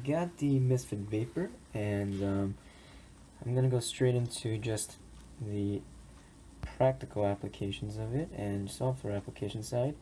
got the Misfit Vapor, and I'm gonna go straight into just the practical applications of it and software application side,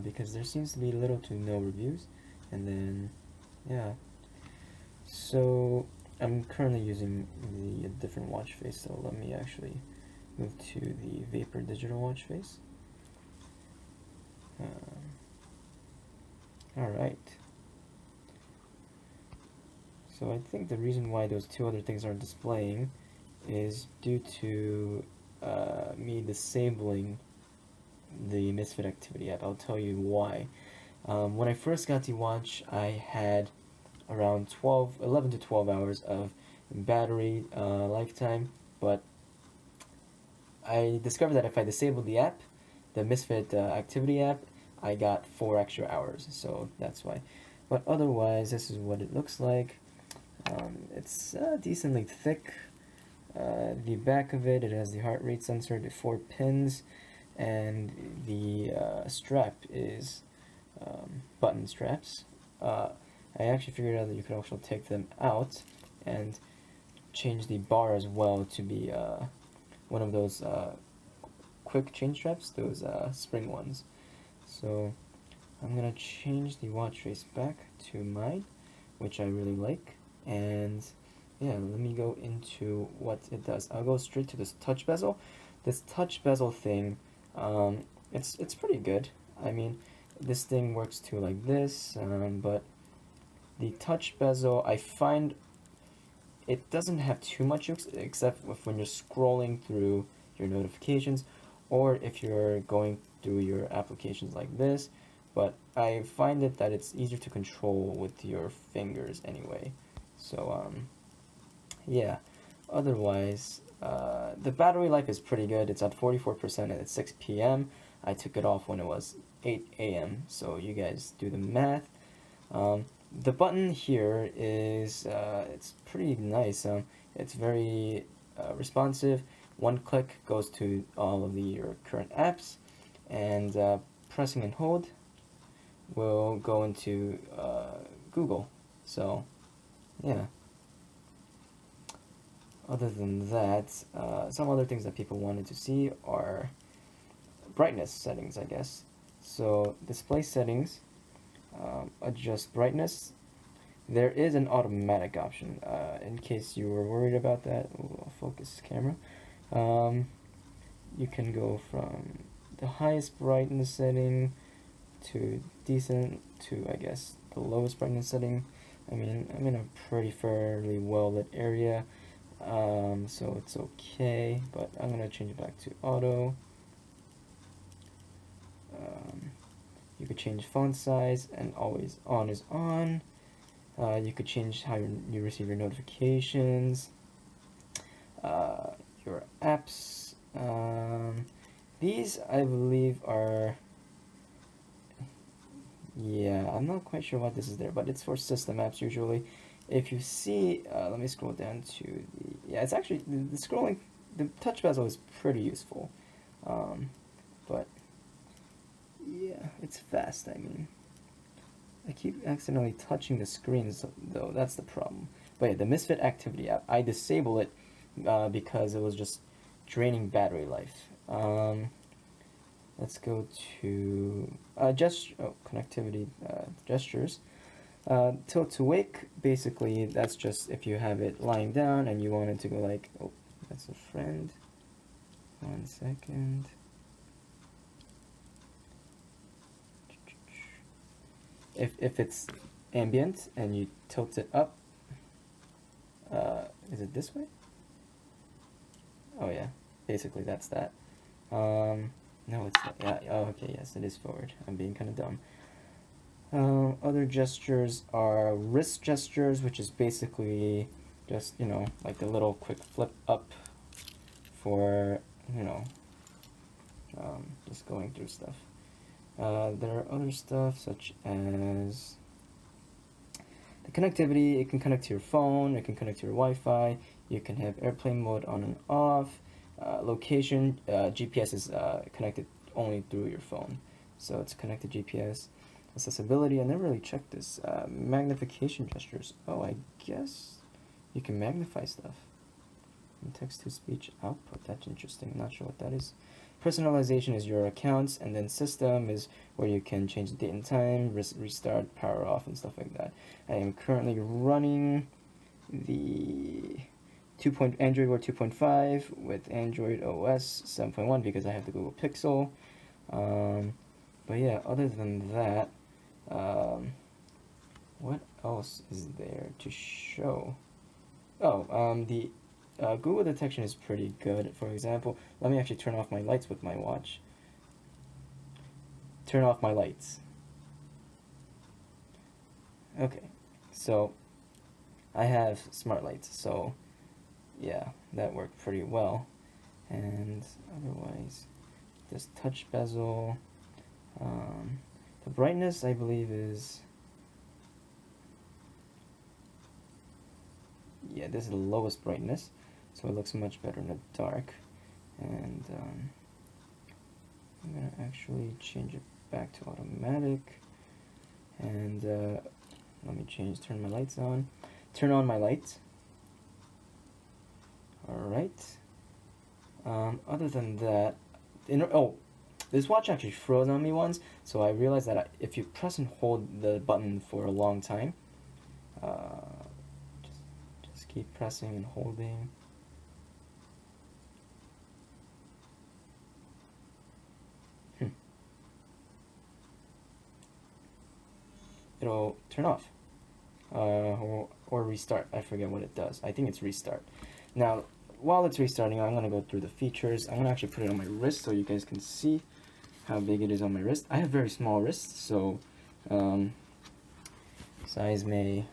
because there seems to be little to no reviews. And then, yeah. So I'm currently using the different watch face, so let me actually move to the Vapor digital watch face. Alright. So I think the reason why those two other things aren't displaying is due to me disabling the Misfit Activity app. I'll tell you why. When I first got the watch, I had around 11 to 12 hours of battery lifetime, but I discovered that if I disabled the app, the Misfit Activity app, I got 4 extra hours, so that's why. But otherwise, this is what it looks like. It's decently thick. The back of it has the heart rate sensor, the 4 pins, and the strap is button straps. I actually figured out that you could also take them out and change the bar as well to be one of those quick chain straps, those spring ones. So I'm gonna change the watch face back to mine, which I really like, and yeah, let me go into what it does. I'll go straight to this touch bezel. This touch bezel thing, it's pretty good. I mean, this thing works too like this, but the touch bezel, I find it doesn't have too much use, except when you're scrolling through your notifications, or if you're going through your applications like this. But I find it that it's easier to control with your fingers anyway. So yeah, otherwise the battery life is pretty good. It's at 44% at 6 p.m. I took it off when it was 8 a.m. so you guys do the math. The button here is it's pretty nice. It's very responsive. One click goes to all of your current apps, and pressing and hold will go into Google. So yeah. Other than that, some other things that people wanted to see are brightness settings, I guess. So display settings, adjust brightness. There is an automatic option, in case you were worried about that. Ooh, I'll focus camera. You can go from the highest brightness setting to decent to, I guess, the lowest brightness setting. I mean, I'm in a pretty fairly well lit area, so it's okay, but I'm gonna change it back to auto. You could change font size, and always on is on. You could change how you receive your notifications, your apps. These, I believe, are... Yeah, I'm not quite sure what this is there, but it's for system apps usually. If you see, let me scroll down to the... Yeah, it's actually, the scrolling, the touch bezel is pretty useful. But, yeah, it's fast, I mean. I keep accidentally touching the screens, though, that's the problem. But yeah, the Misfit Activity app, I disable it because it was just draining battery life. Let's go to connectivity gestures. Tilt to wake, basically that's just if you have it lying down and you want it to go like, oh, that's a friend. 1 second. If it's ambient and you tilt it up, is it this way? Oh yeah, basically that's that. No, it's not. Yeah, oh, okay, yes, it is forward. I'm being kind of dumb. Other gestures are wrist gestures, which is basically just, you know, like the little quick flip up for, you know, just going through stuff. There are other stuff such as the connectivity. It can connect to your phone, it can connect to your Wi-Fi, you can have airplane mode on and off. Location, GPS is connected only through your phone, so it's connected GPS. Accessibility, I never really checked this. Magnification gestures. Oh, I guess you can magnify stuff. And text-to-speech output, that's interesting. I'm not sure what that is. Personalization is your accounts, and then system is where you can change the date and time, restart, power off, and stuff like that. I am currently running the Android Wear 2.5 with Android OS 7.1 because I have the Google Pixel. But yeah, other than that, what else is there to show? Oh, the Google detection is pretty good. For example, let me actually turn off my lights with my watch. Turn off my lights. Okay, so I have smart lights, so yeah, that worked pretty well. And otherwise, this touch bezel, the brightness I believe is, yeah, this is the lowest brightness, so it looks much better in the dark. And I'm gonna actually change it back to automatic, and let me turn my lights on, turn on my lights. Alright, other than that, this watch actually froze on me once, so I realized that if you press and hold the button for a long time, just keep pressing and holding. It'll turn off, or restart. I forget what it does. I think it's restart. Now, while it's restarting, I'm gonna go through the features. I'm gonna actually put it on my wrist so you guys can see how big it is on my wrist. I have very small wrists, so size may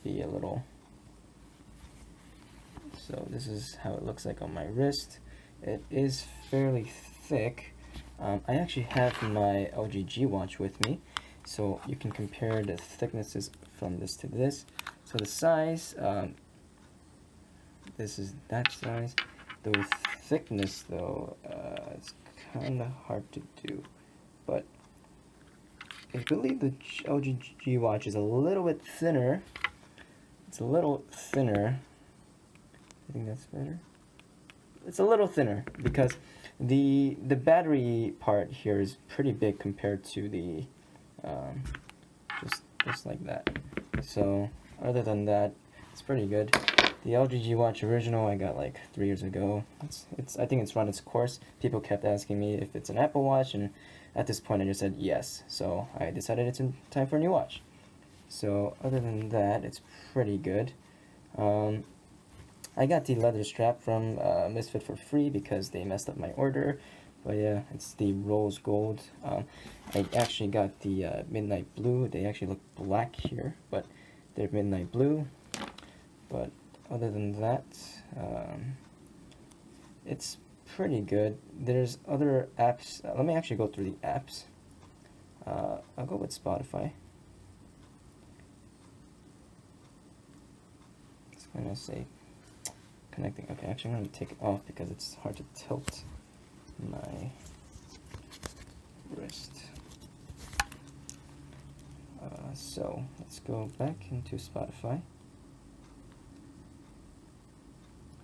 be a little. So this is how it looks like on my wrist. It is fairly thick. I actually have my LG G watch with me, so you can compare the thicknesses from this to this. So the size, this is that size. The thickness, though, it's kind of hard to do, but I believe the LG G watch is a little bit thinner. It's a little thinner. I think that's better. It's a little thinner because the battery part here is pretty big compared to the just like that. So other than that, it's pretty good. The LG G watch original I got like 3 years ago. I think it's run its course. People kept asking me if it's an Apple Watch, and at this point I just said yes. So I decided it's time for a new watch. So other than that, it's pretty good. I got the leather strap from Misfit for free because they messed up my order. But yeah, it's the rose gold. I actually got the midnight blue. They actually look black here, but they're midnight blue. But other than that, it's pretty good. There's other apps. Let me actually go through the apps. I'll go with Spotify. It's gonna say connecting. Okay, actually I'm gonna take it off because it's hard to tilt my wrist. So let's go back into Spotify.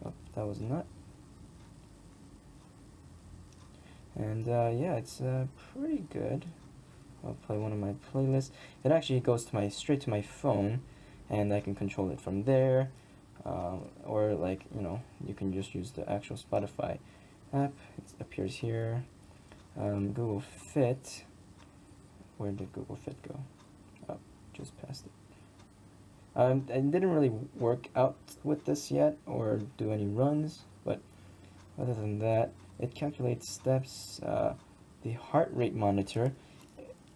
Oh, that was not. And yeah, it's pretty good. I'll play one of my playlists. It actually goes to straight to my phone, and I can control it from there. Or like, you can just use the actual Spotify app. It appears here. Google Fit. Where did Google Fit go? Oh, just past it. I didn't really work out with this yet or do any runs, but other than that, it calculates steps. The heart rate monitor,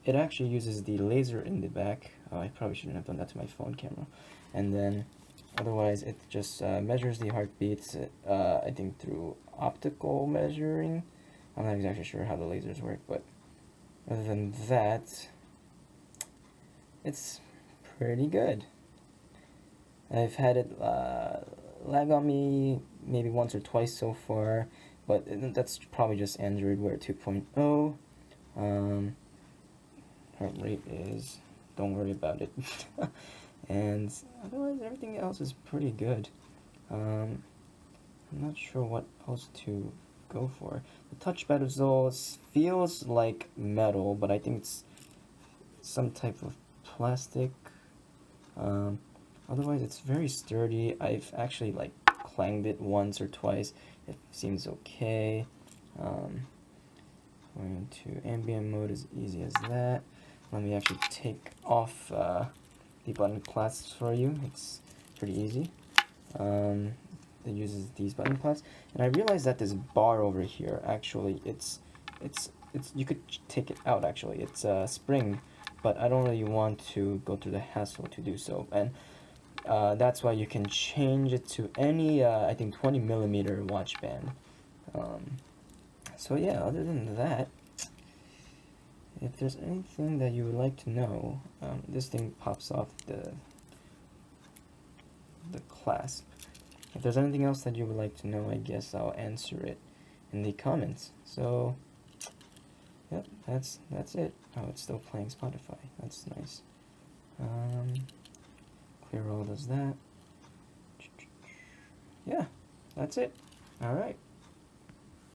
it actually uses the laser in the back. I probably shouldn't have done that to my phone camera. And then otherwise, it just measures the heartbeats, I think through optical measuring. I'm not exactly sure how the lasers work, but other than that, it's pretty good. I've had it lag on me maybe once or twice so far, but that's probably just Android Wear 2.0. heart rate is, don't worry about it. And otherwise, everything else is pretty good. I'm not sure what else to go for. The touchpad results feels like metal, but I think it's some type of plastic. Otherwise, it's very sturdy. I've actually like clanged it once or twice. It seems okay. Going to ambient mode is easy as that. Let me actually take off the button clasps for you. It's pretty easy. It uses these button clasps, and I realized that this bar over here actually it's you could take it out actually. It's a spring, but I don't really want to go through the hassle to do so, and that's why you can change it to any I think 20mm watch band. So yeah, other than that, if there's anything that you would like to know, this thing pops off the clasp. If there's anything else that you would like to know, I guess I'll answer it in the comments. So, yep, that's it. Oh, it's still playing Spotify. That's nice. Clear all does that. Yeah, that's it. All right.